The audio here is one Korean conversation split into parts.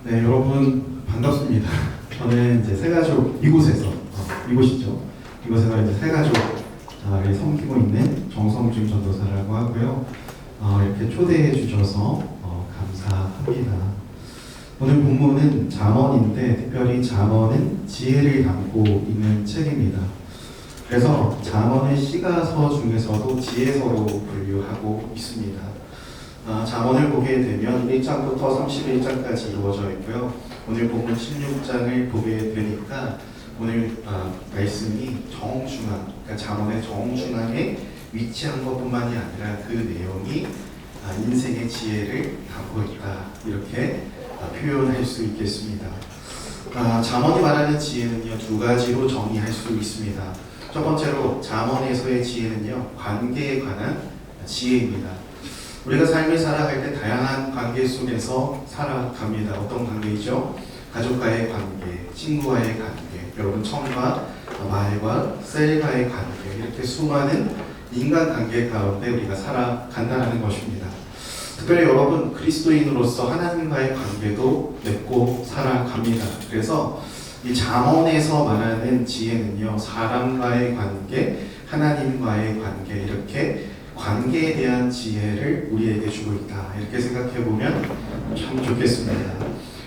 네, 여러분 반갑습니다. 저는 이제 새가족 이곳에서 이곳이죠. 이곳에서 이제 새가족을 섬기고 있는 정성준 전도사라고 하고요. 이렇게 초대해 주셔서 감사합니다. 오늘 본문은 잠언인데 특별히 잠언은 지혜를 담고 있는 책입니다. 그래서 잠언의 시가서 중에서도 지혜서로 분류하고 있습니다. 잠언을 보게 되면 1장부터 31장까지 이루어져 있고요. 오늘 본문 16장을 보게 되니까 오늘 말씀이 정중앙, 그러니까 잠언의 정중앙에 위치한 것뿐만이 아니라 그 내용이 인생의 지혜를 담고 있다, 이렇게 표현할 수 있겠습니다. 잠언이 말하는 지혜는요, 두 가지로 정의할 수 있습니다. 첫 번째로 잠언에서의 지혜는요, 관계에 관한 지혜입니다. 우리가 삶을 살아갈 때 다양한 관계 속에서 살아갑니다. 어떤 관계이죠? 가족과의 관계, 친구와의 관계, 여러분 청과 말과 셀과의 관계, 이렇게 수많은 인간관계 가운데 우리가 살아간다는 것입니다. 특별히 여러분 그리스도인으로서 하나님과의 관계도 맺고 살아갑니다. 그래서 이 잠언에서 말하는 지혜는요, 사람과의 관계, 하나님과의 관계, 이렇게 관계에 대한 지혜를 우리에게 주고 있다, 이렇게 생각해 보면 참 좋겠습니다.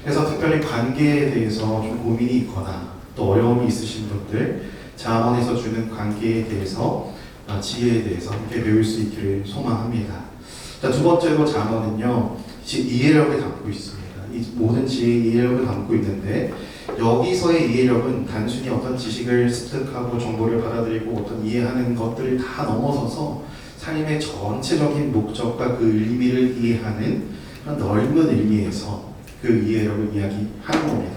그래서 특별히 관계에 대해서 좀 고민이 있거나 또 어려움이 있으신 분들, 잠언에서 주는 관계에 대해서 지혜에 대해서 함께 배울 수 있기를 소망합니다. 자, 두 번째로 잠언은요, 이해력을 담고 있습니다. 이 모든 지혜의 이해력을 담고 있는데, 여기서의 이해력은 단순히 어떤 지식을 습득하고 정보를 받아들이고 어떤 이해하는 것들을 다 넘어서서 삶의 전체적인 목적과 그 의미를 이해하는 그런 넓은 의미에서 그 이해력을 이야기하는 겁니다.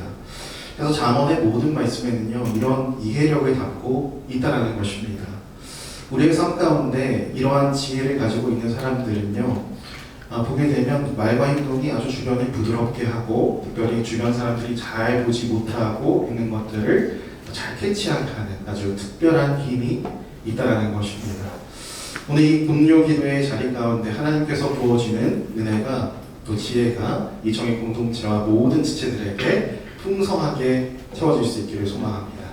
그래서 잠언의 모든 말씀에는요, 이런 이해력을 담고 있다는 것입니다. 우리의 삶 가운데 이러한 지혜를 가지고 있는 사람들은요, 보게 되면 말과 행동이 아주 주변을 부드럽게 하고, 특별히 주변 사람들이 잘 보지 못하고 있는 것들을 잘 캐치하게 하는 아주 특별한 힘이 있다는 것입니다. 오늘 이 금요 기도의 자리 가운데 하나님께서 부어지는 은혜가, 또 지혜가 이 정의 공동체와 모든 지체들에게 풍성하게 채워질 수 있기를 소망합니다.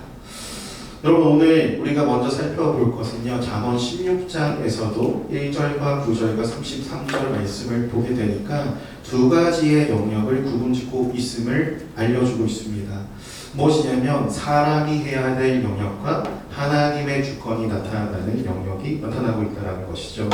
여러분, 오늘 우리가 먼저 살펴볼 것은요, 잠언 16장에서도 1절과 9절과 33절 말씀을 보게 되니까 두 가지의 영역을 구분짓고 있음을 알려주고 있습니다. 무엇이냐면 사람이 해야 될 영역과 하나님의 주권이 나타나는 영역이 나타나고 있다는 것이죠.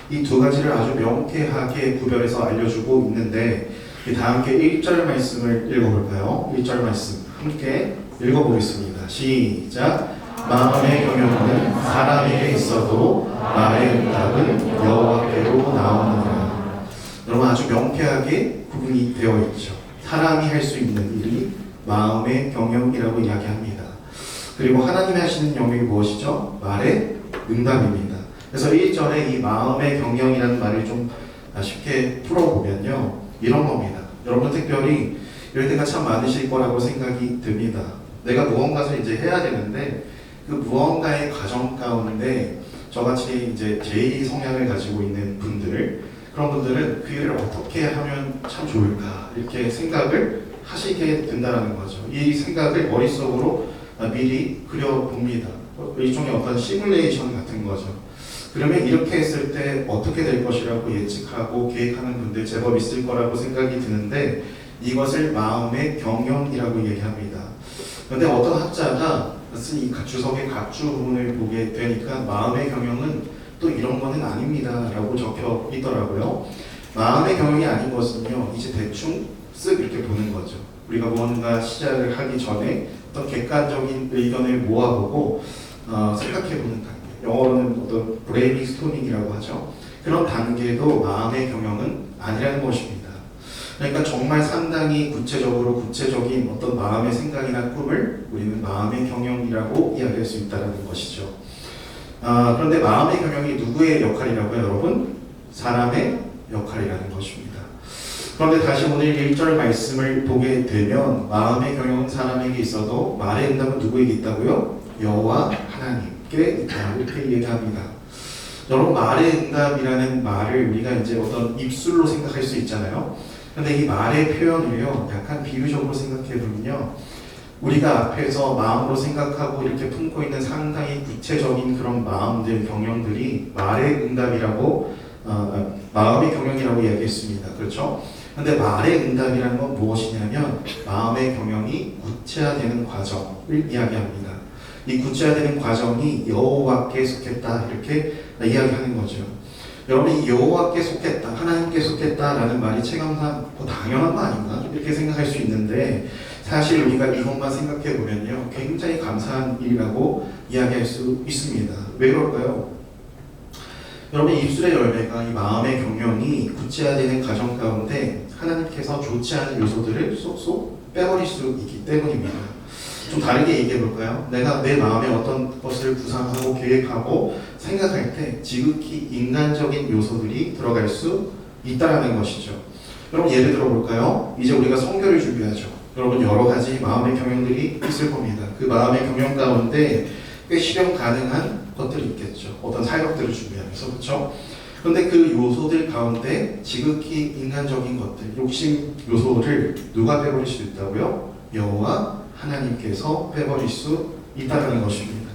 이 두 가지를 아주 명쾌하게 구별해서 알려주고 있는데, 다 함께 1절 말씀을 읽어볼까요? 1절 말씀 함께 읽어보겠습니다. 시작. 마음의 경영은 사람에게 있어도 말의 응답은 여호와께로 나오느니라. 여러분, 아주 명쾌하게 구분이 되어 있죠. 사람이 할 수 있는 일이 마음의 경영이라고 이야기합니다. 그리고 하나님이 하시는 영역이 무엇이죠? 말의 응답입니다. 그래서 1절에 이 마음의 경영이라는 말을 좀 쉽게 풀어보면요, 이런 겁니다. 여러분 특별히 이럴 때가 참 많으실 거라고 생각이 듭니다. 내가 무언가를 이제 해야 되는데 그 무언가의 과정 가운데 저같이 이제 제2 성향을 가지고 있는 분들, 그런 분들은 그 일을 어떻게 하면 참 좋을까, 이렇게 생각을 하시게 된다는 거죠. 이 생각을 머릿속으로 미리 그려봅니다. 일종의 어떤 시뮬레이션 같은 거죠. 그러면 이렇게 했을 때 어떻게 될 것이라고 예측하고 계획하는 분들 제법 있을 거라고 생각이 드는데, 이것을 마음의 경영이라고 얘기합니다. 그런데 어떤 학자가 이 주석의 각주 부분을 보게 되니까 마음의 경영은 또 이런 거는 아닙니다 라고 적혀 있더라고요. 마음의 경영이 아닌 것은요, 이제 대충 쓱 이렇게 보는 거죠. 우리가 무언가 시작을 하기 전에 어떤 객관적인 의견을 모아보고 생각해보는 단계, 영어로는 어떤 브레인스토밍이라고 하죠. 그런 단계도 마음의 경영은 아니라는 것입니다. 그러니까 정말 상당히 구체적인 어떤 마음의 생각이나 꿈을 우리는 마음의 경영이라고 이야기할 수 있다는 것이죠. 그런데 마음의 경영이 누구의 역할이라고요, 여러분? 사람의 역할이라는 것입니다. 그런데 다시 오늘 1절 말씀을 보게 되면 마음의 경영은 사람에게 있어도 말의 응답은 누구에게 있다고요? 여호와 하나님께 있다, 이렇게 얘기합니다. 여러분, 말의 응답이라는 말을 우리가 이제 어떤 입술로 생각할 수 있잖아요. 근데 이 말의 표현을요, 약간 비유적으로 생각해 보면요, 우리가 앞에서 마음으로 생각하고 이렇게 품고 있는 상당히 구체적인 그런 마음들, 경영들이 말의 응답이라고, 마음의 경영이라고 이야기했습니다. 그렇죠? 근데 말의 응답이라는 건 무엇이냐면 마음의 경영이 구체화되는 과정을 이야기합니다. 이 구체화되는 과정이 여호와께 속했다 이렇게 이야기하는 거죠. 여러분이 여호와께 속했다, 하나님께 속했다라는 말이 체감상 당연한 거 아닌가 이렇게 생각할 수 있는데 사실 우리가 이것만 생각해 보면요 굉장히 감사한 일이라고 이야기할 수 있습니다. 왜 그럴까요? 여러분 입술의 열매가 이 마음의 경영이 구체화되는 과정 가운데 하나님께서 좋지 않은 요소들을 쏙쏙 빼버릴 수 있기 때문입니다. 좀 다르게 얘기해 볼까요? 내가 내 마음에 어떤 것을 구상하고 계획하고 생각할 때 지극히 인간적인 요소들이 들어갈 수 있다는 것이죠. 여러분 예를 들어 볼까요? 이제 우리가 성교를 준비하죠. 여러분 여러 가지 마음의 경영들이 있을 겁니다. 그 마음의 경영 가운데 꽤 실현 가능한 것들이 있겠죠. 어떤 사역들을 준비하면서 그렇죠? 그런데 그 요소들 가운데 지극히 인간적인 것들, 욕심 요소를 누가 빼버릴 수 있다고요? 여호와 하나님께서 빼버릴 수 있다는 것입니다.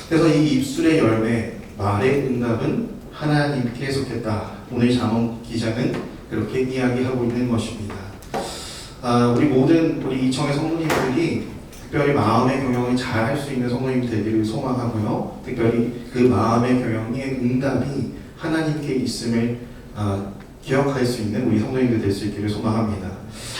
그래서 이 입술의 열매, 말의 응답은 하나님께 속했다. 오늘 잠언 기자는 그렇게 이야기하고 있는 것입니다. 우리 모든 우리 이청의 성도님들이 특별히 마음의 경영을 잘 할 수 있는 성도님 되기를 소망하고요. 특별히 그 마음의 경영의 응답이 하나님께 있음을 기억할 수 있는 우리 성도님들 될 수 있기를 소망합니다.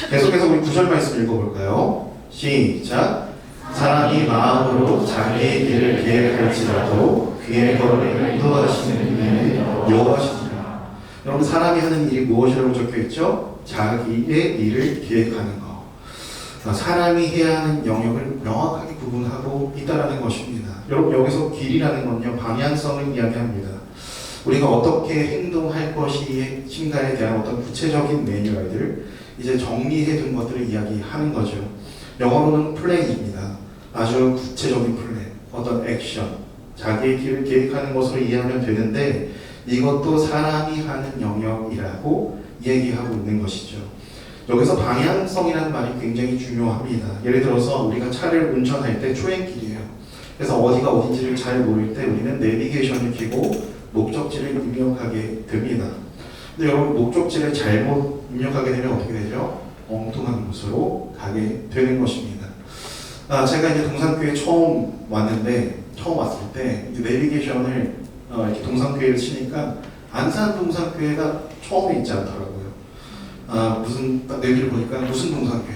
계속해서 우리 9절 말씀 읽어볼까요? 시작! 사람이 마음으로 자기의 길을 계획할지라도 그의 걸음을 인도하시는 이는 여호와시니라. 여러분 사람이 하는 일이 무엇이라고 적혀있죠? 자기의 일을 계획하는 것. 사람이 해야 하는 영역을 명확하게 구분하고 있다는 것입니다. 여러분 여기서 길이라는 건요 방향성을 이야기합니다. 우리가 어떻게 행동할 것인가에 대한 어떤 구체적인 매뉴얼들 이제 정리해 둔 것들을 이야기하는 거죠. 영어로는 플랜입니다. 아주 구체적인 플랜, 어떤 액션, 자기의 길을 계획하는 것으로 이해하면 되는데 이것도 사람이 하는 영역이라고 얘기하고 있는 것이죠. 여기서 방향성이라는 말이 굉장히 중요합니다. 예를 들어서 우리가 차를 운전할 때 초행길이에요. 그래서 어디가 어딘지를 잘 모를 때 우리는 내비게이션을 켜고 목적지를 입력하게 됩니다. 근데 여러분 목적지를 잘못 입력하게 되면 어떻게 되죠? 엉뚱한 곳으로 가게 되는 것입니다. 제가 이제 동산교회 처음 왔을 때 이제 내비게이션을 이렇게 동산교회를 치니까 안산 동산교회가 처음에 있지 않더라고요. 무슨 딱 내비를 보니까 무슨 동산교회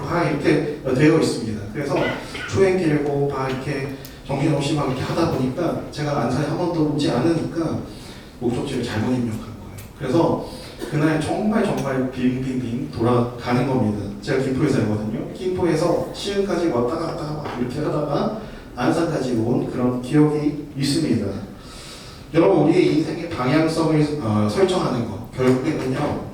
다 이렇게 되어 있습니다. 그래서 초행길고 막 이렇게 정신없이 막 이렇게 하다 보니까 제가 안산에 한 번도 오지 않으니까 목적지를 잘못 입력한 거예요. 그래서 그날 정말 빙빙빙 돌아가는 겁니다. 제가 김포에 살거든요. 김포에서 시흥까지 왔다 갔다 막 이렇게 하다가 안산까지 온 그런 기억이 있습니다. 여러분 우리의 인생의 방향성을 설정하는 것 결국에는요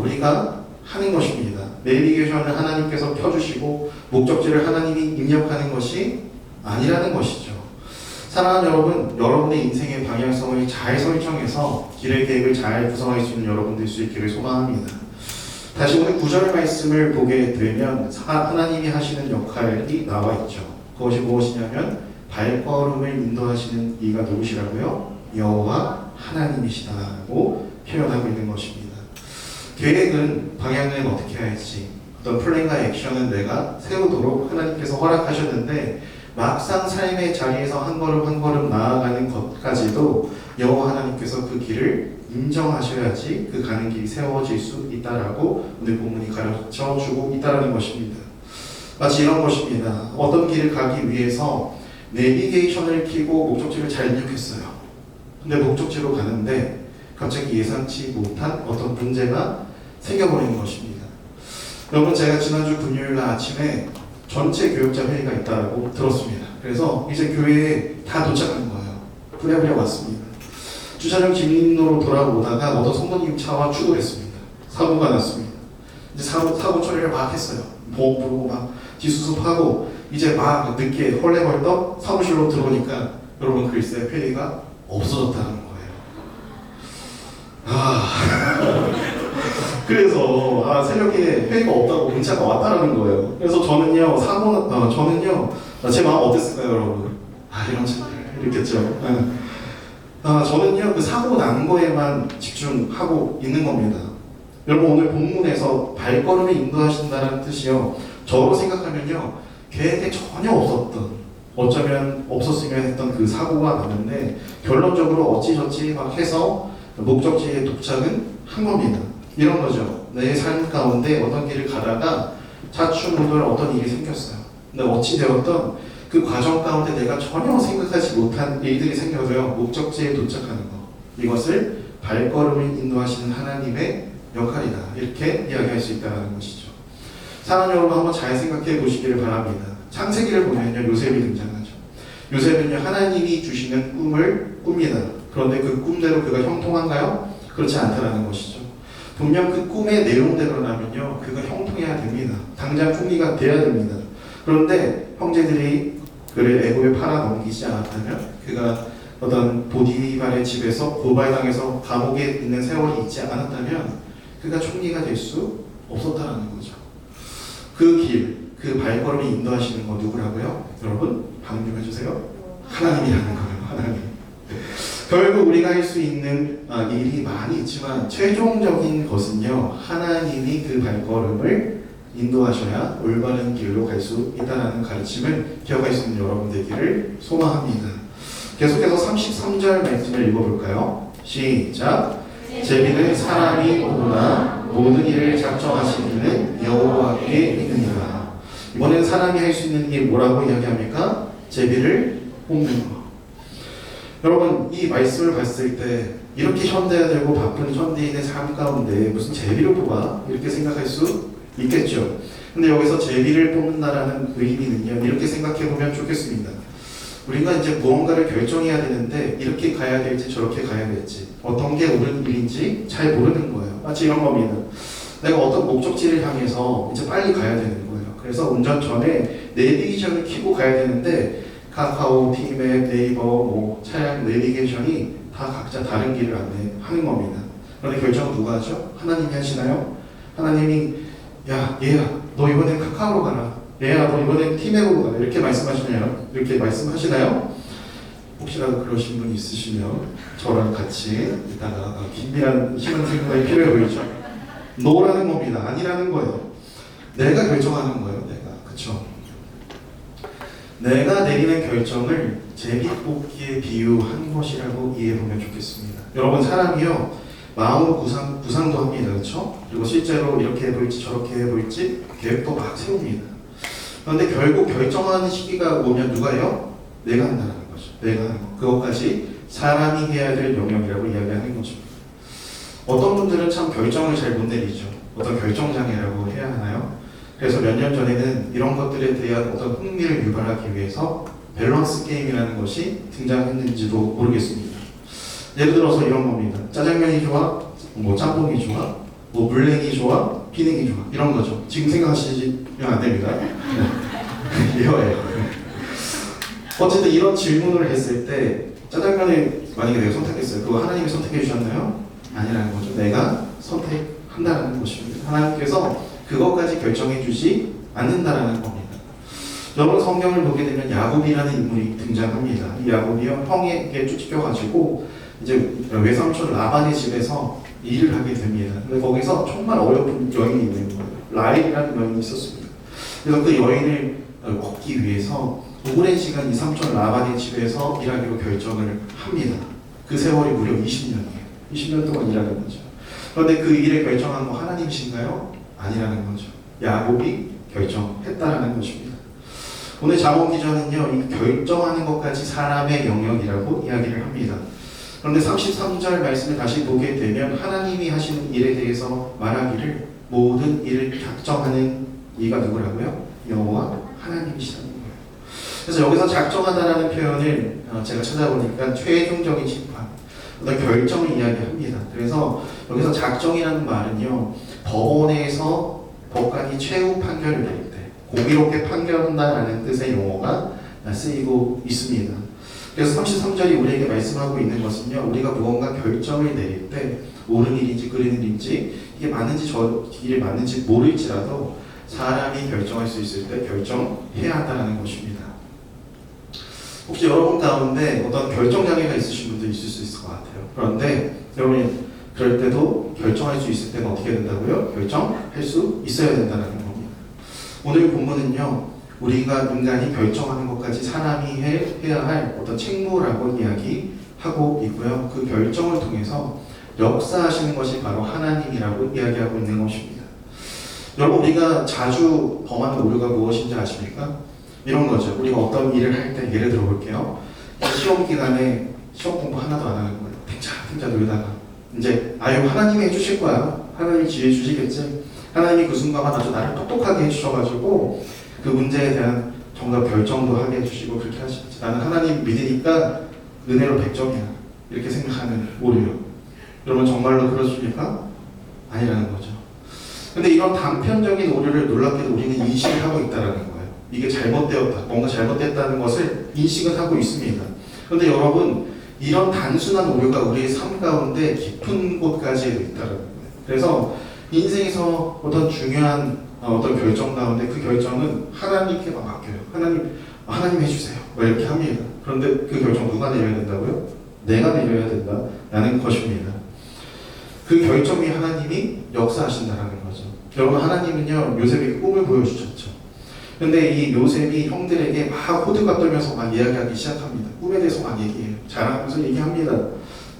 우리가 하는 것입니다. 내비게이션을 하나님께서 켜주시고 목적지를 하나님이 입력하는 것이 아니라는 것이죠. 사랑하는 여러분, 여러분의 인생의 방향성을 잘 설정해서 길의 계획을 잘 구성할 수 있는 여러분 될 수 있기를 소망합니다. 다시 오늘 9절 말씀을 보게 되면 하나님이 하시는 역할이 나와 있죠. 그것이 무엇이냐면 발걸음을 인도하시는 이가 누구시라고요? 여호와 하나님이시다라고 표현하고 있는 것입니다. 계획은 방향은 어떻게 할지 어떤 플랜과 액션은 내가 세우도록 하나님께서 허락하셨는데 막상 삶의 자리에서 한 걸음 한 걸음 나아가는 것까지도 여호와 하나님께서 그 길을 인정하셔야지 그 가는 길이 세워질 수 있다라고 오늘 본문이 가르쳐주고 있다는 것입니다. 마치 이런 것입니다. 어떤 길을 가기 위해서 내비게이션을 켜고 목적지를 잘 입력했어요. 근데 목적지로 가는데 갑자기 예상치 못한 어떤 문제가 생겨버리는 것입니다. 여러분 제가 지난주 금요일 날 아침에 전체 교역자 회의가 있다고 들었습니다. 그래서 이제 교회에 다 도착한 거예요. 부랴부랴 왔습니다. 주차장 진입로로 돌아오다가 어떤 성도님 차와 추돌했습니다. 사고가 났습니다. 이제 사고 처리를 막 했어요. 보험 부르고 막 뒷수습하고 이제 막 늦게 헐레벌떡 사무실로 들어오니까 여러분 글쎄 회의가 없어졌다는 거예요. 그래서 새벽에 회의가 없다고 문자가 왔다라는 거예요. 그래서 저는요 제 마음 어땠을까요, 여러분? 이런 친구들 이랬겠죠. 저는요 그 사고 난 거에만 집중하고 있는 겁니다. 여러분, 오늘 본문에서 발걸음을 인도하신다는 뜻이요, 저로 생각하면요 계획에 전혀 없었던, 어쩌면 없었으면 했던 그 사고가 났는데 결론적으로 어찌저찌 막 해서 목적지에 도착은 한 겁니다. 이런 거죠. 내 삶 가운데 어떤 길을 가다가 좌충우돌 어떤 일이 생겼어요. 근데 어찌 되었던 그 과정 가운데 내가 전혀 생각하지 못한 일들이 생겨서요 목적지에 도착하는 것, 이것을 발걸음을 인도하시는 하나님의 역할이다, 이렇게 이야기할 수 있다는 것이죠. 사랑하는 여러분, 한번 잘 생각해 보시기를 바랍니다. 창세기를 보면요 요셉이 등장하죠. 요셉은요 하나님이 주시는 꿈을 꿉니다. 그런데 그 꿈대로 그가 형통한가요? 그렇지 않다라는 것이죠. 분명 그 꿈의 내용대로라면요 그가 형통해야 됩니다. 당장 총리가 돼야 됩니다. 그런데 형제들이 그를 애굽에 팔아 넘기지 않았다면, 그가 어떤 보디발의 집에서 고발당해서 감옥에 있는 세월이 있지 않았다면 그가 총리가 될 수 없었다라는 거죠. 그 길, 그 발걸음이 인도하시는 거 누구라고요? 여러분, 반응 좀 해주세요. 하나님이라는 거예요. 하나님. 결국 우리가 할 수 있는 일이 많이 있지만 최종적인 것은요 하나님이 그 발걸음을 인도하셔야 올바른 길로 갈 수 있다는 가르침을 기억할 수 있는 여러분 되기를 소망합니다. 계속해서 33절 말씀을 읽어볼까요? 시작. 제비는 사람이 오나 모든 일을 작정하시는 여호와께 있느니라. 이번엔 사람이 할 수 있는 일 뭐라고 이야기합니까? 제비를 뽑는 거. 여러분, 이 말씀을 봤을 때 이렇게 현대되고 바쁜 현대인의 삶 가운데 무슨 제비를 뽑아? 이렇게 생각할 수 있겠죠. 근데 여기서 제비를 뽑는다라는 의미는요 이렇게 생각해 보면 좋겠습니다. 우리가 이제 무언가를 결정해야 되는데 이렇게 가야 될지 저렇게 가야 될지, 어떤 게 옳은 일인지 잘 모르는 거예요. 마치 이런 겁니다. 내가 어떤 목적지를 향해서 이제 빨리 가야 되는 거예요. 그래서 운전 전에 내비게이션을 켜고 가야 되는데 카카오, 티맵, 네이버, 차량 내비게이션이 다 각자 다른 길을 안내하는 겁니다. 그런데 결정은 누가 하죠? 하나님이 하시나요? 하나님이 야, 얘야, 너 이번엔 카카오로 가라. 얘야, 너 이번엔 티맵으로 가라. 이렇게 말씀하시나요? 이렇게 말씀하시나요? 혹시라도 그러신 분이 있으시면 저랑 같이 이따가 긴밀한 시간 생각이 필요해 보이죠? 노라는 겁니다. 아니라는 거예요. 내가 결정하는 거예요. 내가. 그쵸? 내가 내리는 결정을 제비뽑기에 비유한 것이라고 이해해보면 좋겠습니다. 여러분, 사람이요 마음으로 구상도 합니다. 그렇죠? 그리고 실제로 이렇게 해볼지 저렇게 해볼지 계획도 막 세웁니다. 그런데 결국 결정하는 시기가 오면 누가 해요? 내가 한다는 거죠. 내가 하는 거. 그것까지 사람이 해야 될 영역이라고 이야기하는 거죠. 어떤 분들은 참 결정을 잘 못 내리죠. 어떤 결정장애라고 해야 하나요? 그래서 몇 년 전에는 이런 것들에 대한 어떤 흥미를 유발하기 위해서 밸런스 게임이라는 것이 등장했는지도 모르겠습니다. 예를 들어서 이런 겁니다. 짜장면이 좋아? 짬뽕이 좋아? 물냉이 좋아? 비냉이 좋아? 이런 거죠. 지금 생각하시면 안 됩니다. 이거예요. 어쨌든 이런 질문을 했을 때 짜장면을 만약에 내가 선택했어요. 그거 하나님이 선택해 주셨나요? 아니라는 거죠. 내가 선택한다는 것입니다. 하나님께서 그것까지 결정해 주지 않는다라는 겁니다. 여러분, 성경을 보게 되면 야곱이라는 인물이 등장합니다. 이 야곱이요 형에게 쫓겨가지고 이제 외삼촌 라반의 집에서 일을 하게 됩니다. 근데 거기서 정말 어여쁜 여인이 있는 거예요. 라헬이라는 여인이 있었습니다. 그래서 그 여인을 얻기 위해서 오랜 시간 이 삼촌 라반의 집에서 일하기로 결정을 합니다. 그 세월이 무려 20년이에요. 20년 동안 일하는 거죠. 그런데 그 일을 결정한 거 하나님이신가요? 아니라는 거죠. 야곱이 결정했다라는 것입니다. 오늘 잠언 기자는요, 이 결정하는 것까지 사람의 영역이라고 이야기를 합니다. 그런데 33절 말씀을 다시 보게 되면 하나님이 하시는 일에 대해서 말하기를 모든 일을 작정하는 이가 누구라고요? 여호와 하나님이시라는 거예요. 그래서 여기서 작정하다라는 표현을 제가 찾아보니까 최종적인 심판, 어떤 결정을 이야기합니다. 그래서 여기서 작정이라는 말은요, 법원에서 법관이 최후 판결을 내릴 때 공의롭게 판결한다라는 뜻의 용어가 쓰이고 있습니다. 그래서 33절이 우리에게 말씀하고 있는 것은요, 우리가 무언가 결정을 내릴 때 옳은 일인지 그른 일인지 이게 맞는지 저 길이 맞는지 모를지라도 사람이 결정할 수 있을 때 결정해야 한다는 것입니다. 혹시 여러분 가운데 어떤 결정장애가 있으신 분도 있을 수 있을 것 같아요. 그런데 여러분이 그럴 때도 결정할 수 있을 때는 어떻게 된다고요? 결정할 수 있어야 된다는 겁니다. 오늘 본문은요, 우리가 인간이 결정하는 것까지 사람이 해야 할 어떤 책무라고 이야기하고 있고요. 그 결정을 통해서 역사하시는 것이 바로 하나님이라고 이야기하고 있는 것입니다. 여러분, 우리가 자주 범하는 오류가 무엇인지 아십니까? 이런 거죠. 우리가 어떤 일을 할 때 예를 들어 볼게요. 시험 기간에 시험 공부 하나도 안 하는 거예요. 탱자 놀다가 이제 아유 하나님이 해주실 거야. 하나님이 지혜 주시겠지. 하나님이 그 순간만 아주 나를 똑똑하게 해주셔가지고 그 문제에 대한 정답 결정도 하게 해주시고 그렇게 하시겠지. 나는 하나님 믿으니까 은혜로 100점이야. 이렇게 생각하는 오류요. 여러분 정말로 그러십니까? 아니라는 거죠. 근데 이런 단편적인 오류를 놀랍게도 우리는 인식을 하고 있다는 거예요. 이게 잘못되었다, 뭔가 잘못됐다는 것을 인식은 하고 있습니다. 그런데 여러분, 이런 단순한 오류가 우리의 삶 가운데 깊은 곳까지 있다는 거예요. 그래서 인생에서 어떤 중요한 어떤 결정 가운데 그 결정은 하나님께 맡겨요. 하나님 해주세요. 이렇게 합니다. 그런데 그 결정 누가 내려야 된다고요? 내가 내려야 된다라는 것입니다. 그 결정이 하나님이 역사하신다라는 거죠. 여러분, 하나님은요, 요셉에게 꿈을 보여주셨죠. 근데 이 요셉이 형들에게 막 호들갑 떨면서 막 이야기하기 시작합니다. 꿈에 대해서 막 얘기해요. 자랑하면서 얘기합니다.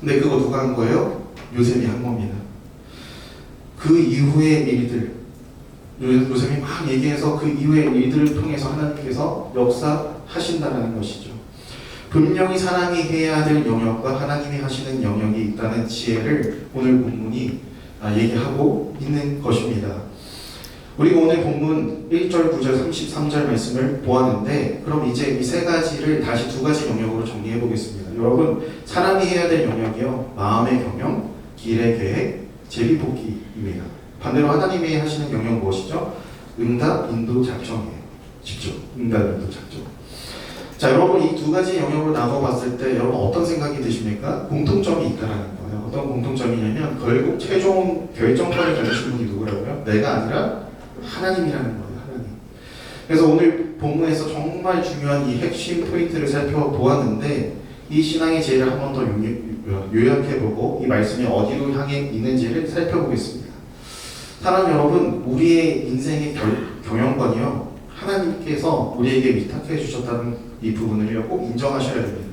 근데 그거 누가 한 거예요? 요셉이 한 겁니다. 그 이후의 일들, 요셉이 막 얘기해서 그 이후의 일들을 통해서 하나님께서 역사하신다는 것이죠. 분명히 사람이 해야 될 영역과 하나님이 하시는 영역이 있다는 지혜를 오늘 본문이 얘기하고 있는 것입니다. 우리가 오늘 본문 1절, 9절, 33절 말씀을 보았는데 그럼 이제 이 세 가지를 다시 두 가지 영역으로 정리해 보겠습니다. 여러분, 사람이 해야 될 영역이요, 마음의 경영, 길의 계획, 제비뽑기입니다. 반대로 하나님이 하시는 영역은 무엇이죠? 응답, 인도, 작정이에요. 직접 응답, 인도, 작정. 자, 여러분, 이 두 가지 영역으로 나눠봤을 때 여러분 어떤 생각이 드십니까? 공통점이 있다라는 거예요. 어떤 공통점이냐면 결국 최종 결정권을 가지신 분이 누구라고요? 내가 아니라 하나님이라는 거예요. 하나님. 그래서 오늘 본문에서 정말 중요한 이 핵심 포인트를 살펴보았는데 이 신앙의 지혜를 한 번 더 요약해보고 이 말씀이 어디로 향해 있는지를 살펴보겠습니다. 사랑 여러분, 우리의 인생의 경영권이요, 하나님께서 우리에게 위탁해 주셨다는 이 부분을 꼭 인정하셔야 됩니다.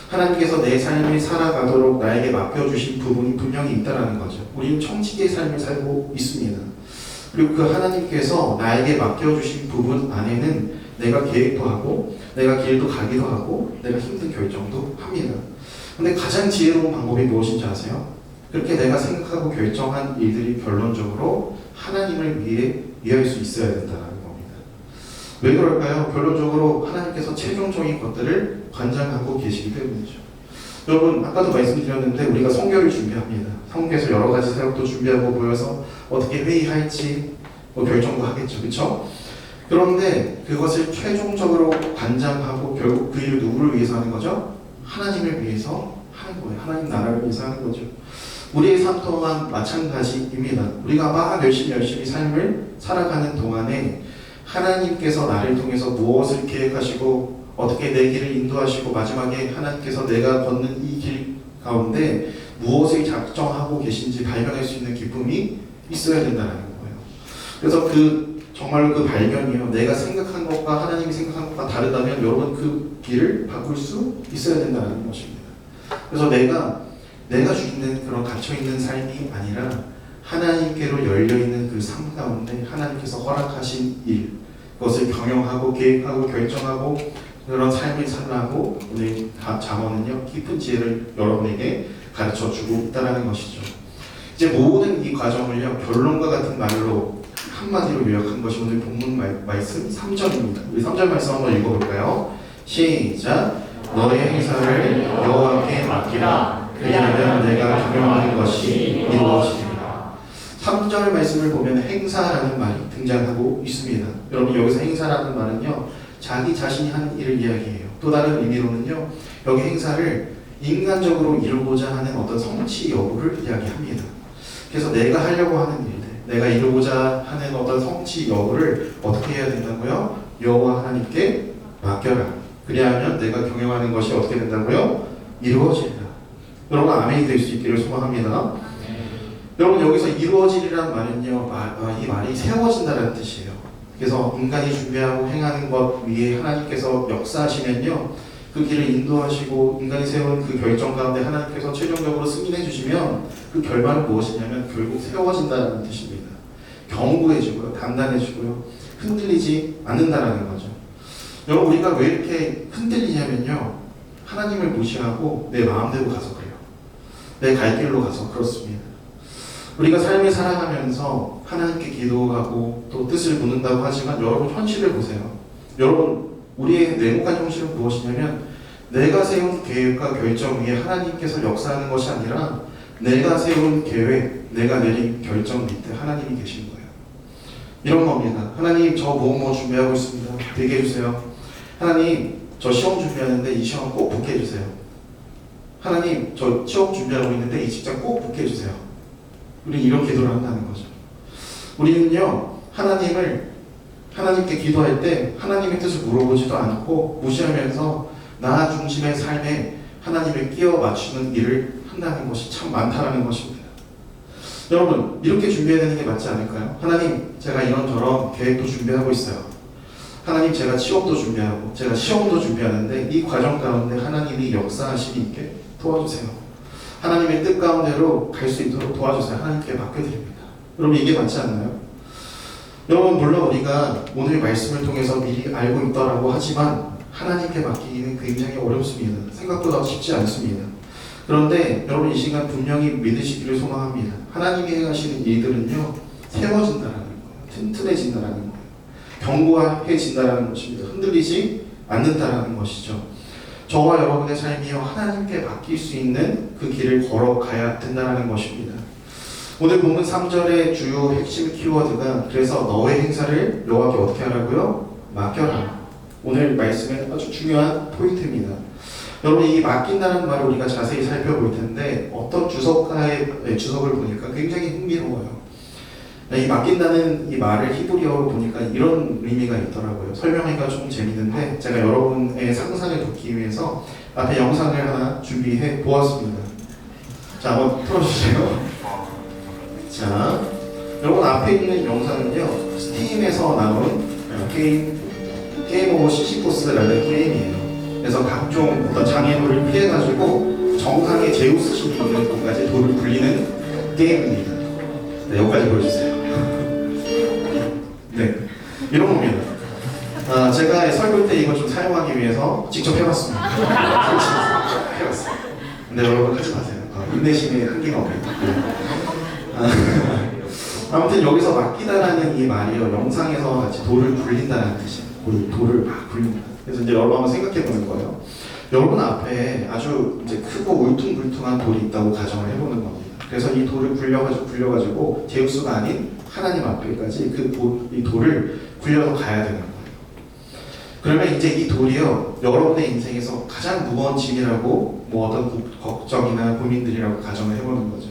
하나님께서 내 삶을 살아가도록 나에게 맡겨주신 부분이 분명히 있다는 거죠. 우리는 청지기의 삶을 살고 있습니다. 그리고 그 하나님께서 나에게 맡겨주신 부분 안에는 내가 계획도 하고 내가 길도 가기도 하고 내가 힘든 결정도 합니다. 근데 가장 지혜로운 방법이 무엇인지 아세요? 그렇게 내가 생각하고 결정한 일들이 결론적으로 하나님을 위할 수 있어야 된다는 겁니다. 왜 그럴까요? 결론적으로 하나님께서 최종적인 것들을 관장하고 계시기 때문이죠. 여러분, 아까도 말씀드렸는데 우리가 성결을 준비합니다. 성경에서 여러 가지 사역도 준비하고 모여서 어떻게 회의할지 결정도 하겠죠. 그렇죠? 그런데 그것을 최종적으로 관장하고 결국 그 일을 누구를 위해서 하는 거죠? 하나님을 위해서 하는 거예요. 하나님 나라를 위해서 하는 거죠. 우리의 삶 또한 마찬가지입니다. 우리가 막 열심히 삶을 살아가는 동안에 하나님께서 나를 통해서 무엇을 계획하시고 어떻게 내 길을 인도하시고 마지막에 하나님께서 내가 걷는 이 길 가운데 무엇을 작정하고 계신지 발견할 수 있는 기쁨이 있어야 된다는 거예요. 그래서 정말로 그 발견이요, 내가 생각한 것과 하나님이 생각한 것과 다르다면 여러분 그 길을 바꿀 수 있어야 된다는 것입니다. 그래서 내가 주는 그런 갇혀있는 삶이 아니라 하나님께로 열려있는 그 삶 가운데 하나님께서 허락하신 일, 그것을 경영하고 계획하고 결정하고 그런 삶을 살라고 오늘 잠언은요, 깊은 지혜를 여러분에게 가르쳐주고 있다는 것이죠. 이제 모든 이 과정을요, 결론과 같은 말로 한마디로 요약한 것이 오늘 본문 말씀 3절입니다. 우리 3절 말씀 한번 읽어볼까요? 시작! 너의 행사를 여호와께 맡기라. 그리하면 내가 경영하는 것이 이루어지리라. 3절 말씀을 보면 행사라는 말이 등장하고 있습니다. 여러분, 여기서 행사라는 말은요, 자기 자신이 하는 일을 이야기해요. 또 다른 의미로는요, 여기 행사를 인간적으로 이루고자 하는 어떤 성취 여부를 이야기합니다. 그래서 내가 하려고 하는 일들, 내가 이루고자 하는 어떤 성취 여부를 어떻게 해야 된다고요? 여호와 하나님께 맡겨라. 그리하면 내가 경영하는 것이 어떻게 된다고요? 이루어진다. 여러분 아멘이 될 수 있기를 소망합니다. 여러분 여기서 이루어지리란 말은요, 이 말이 세워진다는 뜻이에요. 그래서 인간이 준비하고 행하는 것 위에 하나님께서 역사하시면요, 그 길을 인도하시고 인간이 세운 그 결정 가운데 하나님께서 최종적으로 승인해 주시면 그 결과는 무엇이냐면 결국 세워진다는 뜻입니다. 견고해지고요, 단단해지고요, 흔들리지 않는다라는 거죠. 여러분 우리가 왜 이렇게 흔들리냐면요, 하나님을 무시하고 내 마음대로 가서 그래요. 내 갈 길로 가서 그렇습니다. 우리가 삶을 살아가면서 하나님께 기도하고 또 뜻을 묻는다고 하지만 여러분 현실을 보세요. 여러분 우리의 냉혹한 현실은 무엇이냐면 내가 세운 계획과 결정 위에 하나님께서 역사하는 것이 아니라 내가 세운 계획, 내가 내린 결정 밑에 하나님이 계신 거예요. 이런 겁니다. 하나님 저 뭐 준비하고 있습니다. 되게 해주세요. 하나님 저 시험 준비하는데 이 시험 꼭 붙게 해주세요. 하나님 저 시험 준비하고 있는데 이 직장 꼭 붙게 해주세요. 우리 이런 기도를 한다는 거죠. 우리는요 하나님께 기도할 때 하나님의 뜻을 물어보지도 않고 무시하면서 나 중심의 삶에 하나님을 끼워 맞추는 일을 한다는 것이 참 많다라는 것입니다. 여러분 이렇게 준비해야 되는 게 맞지 않을까요? 하나님 제가 이런저런 계획도 준비하고 있어요. 하나님 제가 취업도 준비하고 제가 시험도 준비하는데 이 과정 가운데 하나님이 역사하심이 있게 도와주세요. 하나님의 뜻 가운데로 갈 수 있도록 도와주세요. 하나님께 맡겨드립니다. 여러분 이게 맞지 않나요? 여러분 물론 우리가 오늘 말씀을 통해서 미리 알고 있다라고 하지만 하나님께 맡기기는 굉장히 어렵습니다. 생각보다 쉽지 않습니다. 그런데 여러분 이 시간 분명히 믿으시기를 소망합니다. 하나님이 행하시는 일들은요 세워진다라는 거예요. 튼튼해진다라는 거예요. 견고해진다라는 것입니다. 흔들리지 않는다라는 것이죠. 저와 여러분의 삶이요 하나님께 맡길 수 있는 그 길을 걸어가야 된다는 것입니다. 오늘 본문 3절의 주요 핵심 키워드가 그래서 너의 행사를 여호와께 어떻게 하라고요? 맡겨라. 오늘 말씀의 아주 중요한 포인트입니다. 여러분 이 맡긴다는 말을 우리가 자세히 살펴볼 텐데 어떤 주석가의 주석을 보니까 굉장히 흥미로워요. 이 맡긴다는 이 말을 히브리어로 보니까 이런 의미가 있더라고요. 설명하기가 좀 재밌는데 제가 여러분의 상상을 돕기 위해서 앞에 영상을 하나 준비해 보았습니다. 자, 한번 틀어주세요. 자, 여러분 앞에 있는 영상은요 스팀에서 나온 게임 오브 시시포스라는 게임이에요. 그래서 각종 어떤 장애물을 피해가지고 정상의 제우스신이 있는 곳까지 돌을 굴리는 게임입니다. 네, 여기까지 보여주세요. 네, 이런 겁니다. 제가 설교 때 이거 좀 사용하기 위해서 직접 해봤습니다. 해봤어요. 근데 여러분 하지 마세요. 인내심에 한계가 없습니다. 아무튼 여기서 맡기다라는 이 말이요 영상에서 같이 돌을 굴린다는 뜻이에요. 돌을 막 굴린다. 그래서 이제 여러분 한번 생각해 보는 거예요. 여러분 앞에 아주 이제 크고 울퉁불퉁한 돌이 있다고 가정을 해보는 겁니다. 그래서 이 돌을 굴려가지고 제우스가 아닌 하나님 앞에까지 이 돌을 굴려서 가야 되는 거예요. 그러면 이제 이 돌이요 여러분의 인생에서 가장 무거운 짐이라고 뭐 어떤 걱정이나 고민들이라고 가정을 해보는 거죠.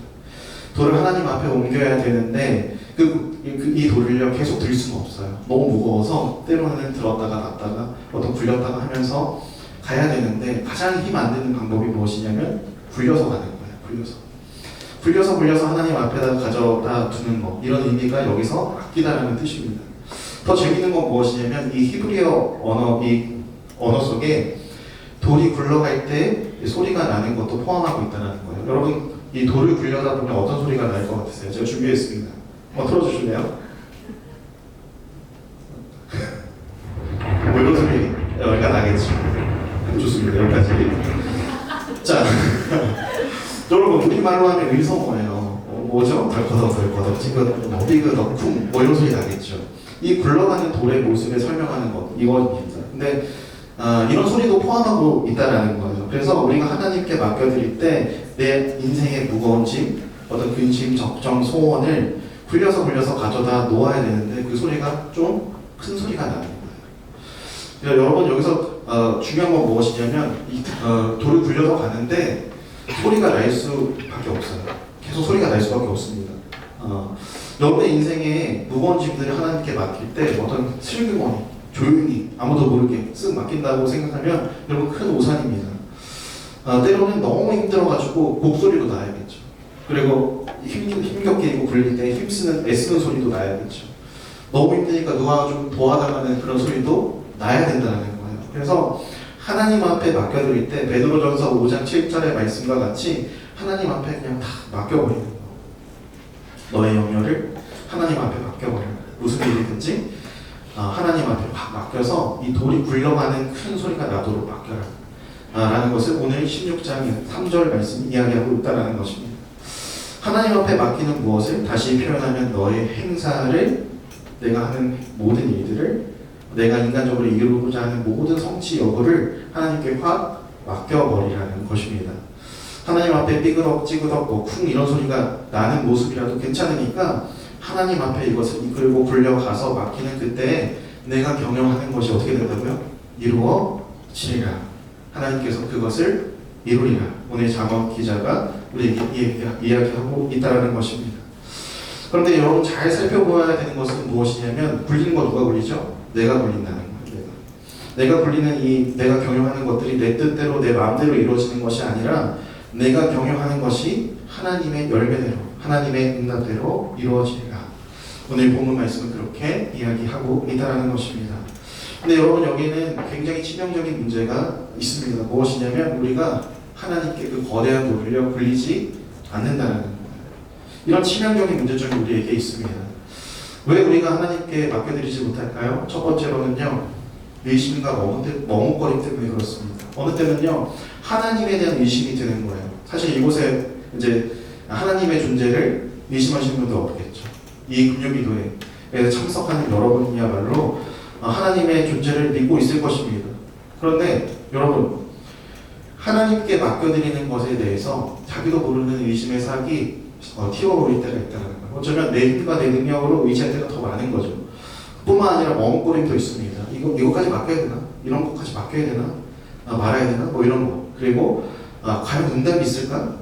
돌을 하나님 앞에 옮겨야 되는데 이 돌을요 계속 들 수는 없어요. 너무 무거워서 때로는 들었다가 놨다가 어떤 굴렸다가 하면서 가야 되는데 가장 힘 안 드는 방법이 무엇이냐면 굴려서 가는 거예요. 굴려서 하나님 앞에다 가져다 두는 거, 이런 의미가 여기서 맡기다라는 뜻입니다. 더 재밌는 건 무엇이냐면 이 히브리어 언어 속에 돌이 굴러갈 때 소리가 나는 것도 포함하고 있다는 거예요. 여러분 이 돌을 굴려다 보면 어떤 소리가 날 것 같으세요? 제가 준비했습니다. 한번 틀어주실래요? 뭐 이런 소리 여기가 나겠죠. 좋습니다. 여기까지. 자, 여러분 우리말로 하면 의성어예요. 뭐죠? 덜커덕 지금 어디그덕쿵 뭐 이런 소리 나겠죠. 이 굴러가는 돌의 모습을 설명하는 것 이거입니다. 근데 이런 소리도 포함하고 있다라는 거죠. 그래서 우리가 하나님께 맡겨드릴 때 내 인생의 무거운 짐, 어떤 근심, 걱정, 소원을 굴려서 가져다 놓아야 되는데 그 소리가 좀 큰 소리가 나는 거예요. 여러분 여기서 중요한 건 무엇이냐면 돌을 굴려서 가는데 소리가 날 수밖에 없어요. 계속 소리가 날 수밖에 없습니다. 여러분의 인생에 무거운 짐들을 하나님께 맡길 때 어떤 슬그머니, 조용히 아무도 모르게 쓱 맡긴다고 생각하면 여러분 큰 오산입니다. 때로는 너무 힘들어가지고 목소리도 나야겠죠. 그리고 힘겹게 이거 굴릴 때 애쓰는 소리도 나야겠죠. 너무 힘드니까 누가 좀 도와달라는 그런 소리도 나야 된다는 거예요. 그래서 하나님 앞에 맡겨드릴 때 베드로전서 5장 7절의 말씀과 같이 하나님 앞에 그냥 다 맡겨버리는 거예요. 너의 영역을 하나님 앞에 맡겨버려요. 무슨 일이든지 하나님 앞에 확 맡겨서 이 돌이 굴러가는 큰 소리가 나도록 맡겨라 라는 것을 오늘 16장 3절 말씀이 이야기하고 있다는 것입니다. 하나님 앞에 맡기는 무엇을 다시 표현하면 너의 행사를, 내가 하는 모든 일들을, 내가 인간적으로 이루고자 하는 모든 성취 여부를 하나님께 확 맡겨버리라는 것입니다. 하나님 앞에 삐그덕 찌그덕 쿵 이런 소리가 나는 모습이라도 괜찮으니까 하나님 앞에 이것을 이끌고 굴려가서 맡기는 그때 내가 경영하는 것이 어떻게 된다고요? 이루어지리라. 하나님께서 그것을 이루리라. 오늘 잠언 기자가 우리에게 이야기하고 있다는 것입니다. 그런데 여러분 잘 살펴보아야 되는 것은 무엇이냐면 굴리는 거 누가 굴리죠? 내가 굴린다는 거예요. 내가 굴리는 내가 경영하는 것들이 내 뜻대로 내 마음대로 이루어지는 것이 아니라 내가 경영하는 것이 하나님의 열매대로, 하나님의 응답대로 이루어지리라. 오늘 본문 말씀은 그렇게 이야기하고 있다는 것입니다. 근데 여러분 여기는 굉장히 치명적인 문제가 있습니다. 무엇이냐면 우리가 하나님께 그 거대한 돌을 굴리지 않는다는 거예요. 이런 치명적인 문제점이 우리에게 있습니다. 왜 우리가 하나님께 맡겨드리지 못할까요? 첫 번째로는요, 의심과 머뭇거림 때문에 그렇습니다. 어느 때는요, 하나님에 대한 의심이 드는 거예요. 사실 이곳에 이제 하나님의 존재를 의심하시는 분도 없겠죠. 이 금요기도에 참석하는 여러분이야말로 하나님의 존재를 믿고 있을 것입니다. 그런데 여러분, 하나님께 맡겨드리는 것에 대해서 자기도 모르는 의심의 삭이 튀어오를 때가 있다는 거예요. 어쩌면 내 힘과 내 능력으로 의지할 때가 더 많은 거죠. 뿐만 아니라 머뭇거림도 있습니다. 이거까지 맡겨야 되나? 이런 것까지 맡겨야 되나? 말아야 되나? 뭐 이런 거. 그리고 과연 응답이 있을까?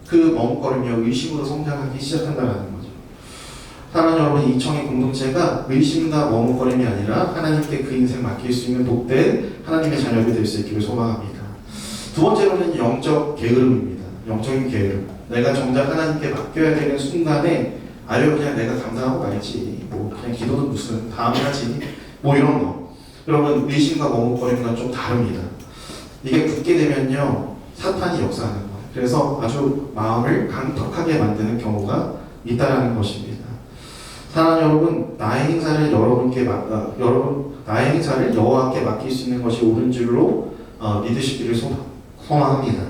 그 머뭇거림이 의심으로 성장하기 시작한다는 거죠. 사랑하는 여러분, 이 청의 공동체가 의심과 머뭇거림이 아니라 하나님께 그 인생 맡길 수 있는 복된 하나님의 자녀가 될 수 있기를 소망합니다. 두 번째로는 영적 게으름입니다. 영적인 게으름. 내가 정작 하나님께 맡겨야 되는 순간에 그냥 내가 감당하고 말지, 뭐 그냥 기도는 무슨 다음에 하지, 뭐 이런 거. 여러분, 의심과 머뭇거림과 좀 다릅니다. 이게 굳게 되면요, 사탄이 역사하는 거예요. 그래서 아주 마음을 강팍하게 만드는 경우가 있다라는 것입니다. 사랑하는 여러분, 나의 행사를 나의 행사를 여호와께 맡길 수 있는 것이 옳은 줄로 믿으시기를 소망합니다.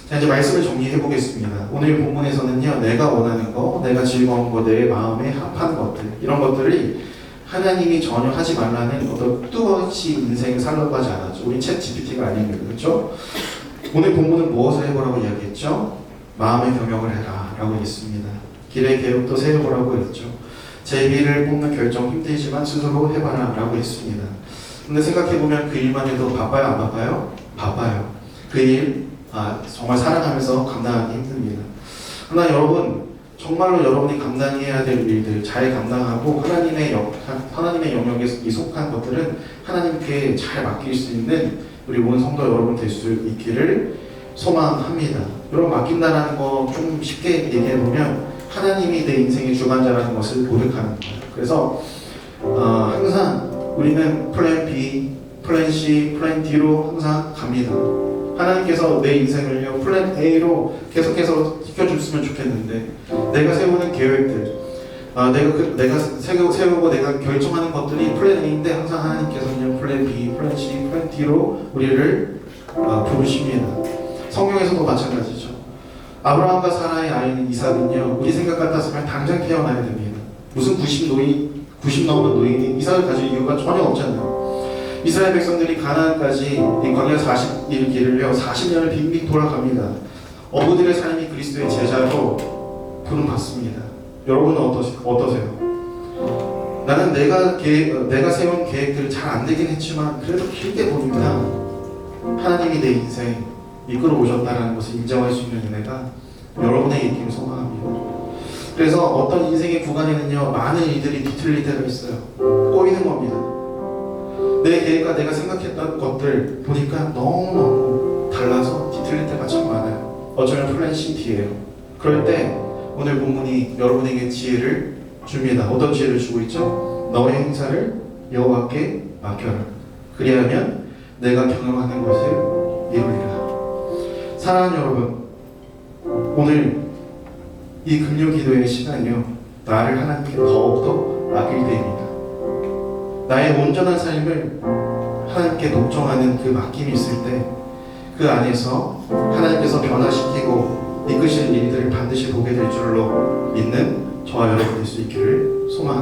자, 이제 말씀을 정리해 보겠습니다. 오늘 본문에서는요, 내가 원하는 거, 내가 즐거운 거, 내 마음에 합한 것들, 이런 것들이 하나님이 전혀 하지 말라는 어떤 뚜벅이 인생을 살라고 하지 않았죠. 우리 챗 GPT가 아닙니다. 그렇죠? 오늘 본문은 무엇을 해보라고 이야기했죠? 마음의 경영을 해라 라고 했습니다. 길의 계획도 세워보라고 했죠. 제비를 뽑는 결정 힘들지만 스스로 해봐라 라고 했습니다. 근데 생각해보면 그 일만 해도 바빠요, 안 바빠요? 바빠요. 그 일 정말 살아가면서 감당하기 힘듭니다. 그러나 여러분, 정말로 여러분이 감당해야 될 일들 잘 감당하고 하나님의 영역에 속한 것들은 하나님께 잘 맡길 수 있는 우리 모든 성도 여러분 될 수 있기를 소망합니다. 여러분, 맡긴다는 거 좀 쉽게 얘기해보면 하나님이 내 인생의 주관자라는 것을 고백하는 거예요. 그래서 항상 우리는 플랜 B, 플랜 C, 플랜 D로 항상 갑니다. 하나님께서 내 인생을요, 플랜 A로 계속해서 지켜줬으면 좋겠는데, 내가 세우는 계획들, 내가 세우고 내가 결정하는 것들이 플랜 A인데 항상 하나님께서는요, 플랜 B, 플랜 C, 플랜 D로 우리를 부르십니다. 성경에서도 마찬가지죠. 아브라함과 사라의 아이는 이삭은요, 우리 생각 같았으면 당장 태어나야 됩니다. 무슨 90 넘은 노인이 이삭을 가질 이유가 전혀 없잖아요. 이스라엘 백성들이 가나안까지 이 광야 40일 길을요 40년을 빙빙 돌아갑니다. 어부들의 삶이 그리스도의 제자로 부름받습니다. 여러분은 어떠세요? 나는 내가 세운 계획들을 잘 안 되긴 했지만 그래도 길게 보니까 하나님이 내 인생 이끌어 오셨다는 것을 인정할 수 있는 은혜가 여러분에게 있기를 소망합니다. 그래서 어떤 인생의 구간에는요, 많은 일들이 뒤틀릴 때가 있어요. 꼬이는 겁니다. 내 계획과 내가 생각했던 것들 보니까 너무너무 달라서 뒤틀릴 때가 참 많아요. 어쩌면 플랜 C, D예요. 그럴 때 오늘 본문이 여러분에게 지혜를 줍니다. 어떤 지혜를 주고 있죠? 너의 행사를 여호와께 맡겨라. 그리하면 내가 경영하는 것을 이루리라. 사랑하는 여러분, 오늘 이 금요 기도의 시간이요, 나를 하나님께 더욱더 맡길 때입니다. 나의 온전한 삶을 하나님께 독점하는 그 맡김이 있을 때 그 안에서 하나님께서 변화시키고 이끄시는 일들을 반드시 보게 될 줄로 믿는 저와 여러분 될 수 있기를 소망합니다.